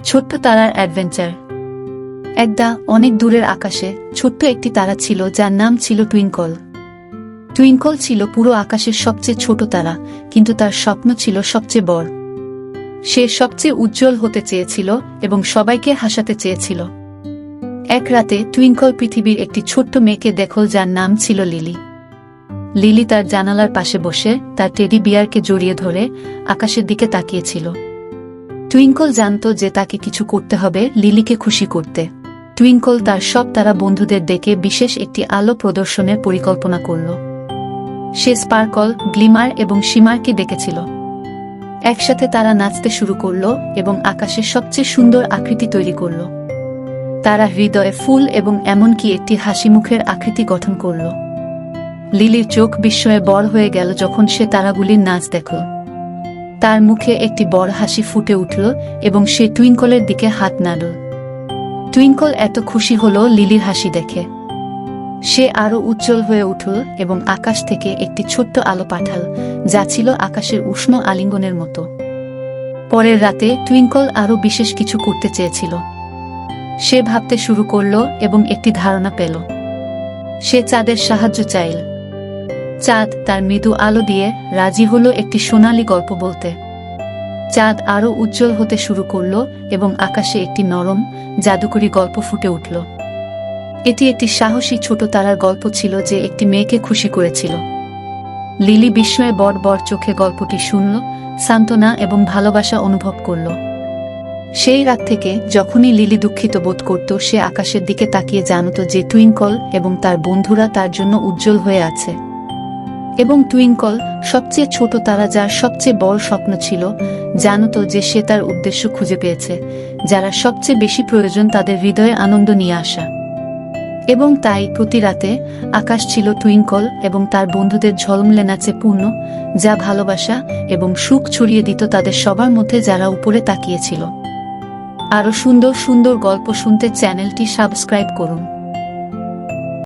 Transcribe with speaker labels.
Speaker 1: ছোট্ট তারার অ্যাডভেঞ্চার। একদা অনেক দূরের আকাশে ছোট্ট একটি তারা ছিল যার নাম ছিল টুইঙ্কল। টুইঙ্কল ছিল পুরো আকাশের সবচেয়ে ছোট তারা, কিন্তু তার স্বপ্ন ছিল সবচেয়ে বড়। সে সবচেয়ে উজ্জ্বল হতে চেয়েছিল এবং সবাইকে হাসাতে চেয়েছিল। এক রাতে টুইঙ্কল পৃথিবীর একটি ছোট্ট মেয়েকে দেখল যার নাম ছিল লিলি। লিলি তার জানালার পাশে বসে তার টেডি বিয়ারকে জড়িয়ে ধরে আকাশের দিকে তাকিয়েছিল। টুইঙ্কল জানত যে তাকে কিছু করতে হবে লিলিকে খুশি করতে। টুইঙ্কল তার সব তারা বন্ধুদের ডেকে বিশেষ একটি আলো প্রদর্শনের পরিকল্পনা করল। সে স্পার্কল, গ্লিমার এবং শিমারকে ডেকেছিল। একসাথে তারা নাচতে শুরু করল এবং আকাশের সবচেয়ে সুন্দর আকৃতি তৈরি করল। তারা হৃদয়ে ফুল এবং এমনকি একটি হাসি মুখের আকৃতি গঠন করল। লিলির চোখ বিস্ময়ে বড় হয়ে গেল যখন সে তারাগুলির নাচ দেখল। তার মুখে একটি বড় হাসি ফুটে উঠল এবং সে টুইঙ্কলের দিকে হাত নাড়ল। টুইঙ্কল এত খুশি হল লিলির হাসি দেখে। সে আরো উজ্জ্বল হয়ে উঠল এবং আকাশ থেকে একটি ছোট্ট আলো পাঠাল, যা ছিল আকাশের উষ্ণ আলিঙ্গনের মতো। পরের রাতে টুইঙ্কল আরো বিশেষ কিছু করতে চেয়েছিল। সে ভাবতে শুরু করল এবং একটি ধারণা পেল। সে চাঁদের সাহায্য চাইল। চাঁদ তার মৃদু আলো দিয়ে রাজি হলো একটি সোনালী গল্প বলতে। চাঁদ আরো উজ্জ্বল হতে শুরু করল এবং আকাশে একটি নরম, জাদুকরী গল্প ফুটে উঠল। এটি একটি সাহসী ছোট তারার গল্প ছিল যে একটি মেয়েকে খুশি করেছিল। লিলি বিস্ময়ে বড় বড় চোখে গল্পটি শুনল, সান্ত্বনা এবং ভালোবাসা অনুভব করল। সেই রাত থেকে যখনই লিলি দুঃখিত বোধ করত, সে আকাশের দিকে তাকিয়ে জানত যে টুইঙ্কল এবং তার বন্ধুরা তার জন্য উজ্জ্বল হয়ে আছে। এবং টুইঙ্কল, সবচেয়ে ছোট তারা যার সবচেয়ে বড় স্বপ্ন ছিল, জানত যে সে তার উদ্দেশ্য খুঁজে পেয়েছে, যারা সবচেয়ে বেশি প্রয়োজন তাদের হৃদয়ে আনন্দ নিয়ে আসা। এবং তাই প্রতি রাতে আকাশ ছিল টুইঙ্কল এবং তার বন্ধুদের ঝলমলে নাচে পূর্ণ, যা ভালোবাসা এবং সুখ ছড়িয়ে দিত তাদের সবার মধ্যে যারা উপরে তাকিয়েছিল। আরও সুন্দর সুন্দর গল্প শুনতে চ্যানেলটি সাবস্ক্রাইব করুন।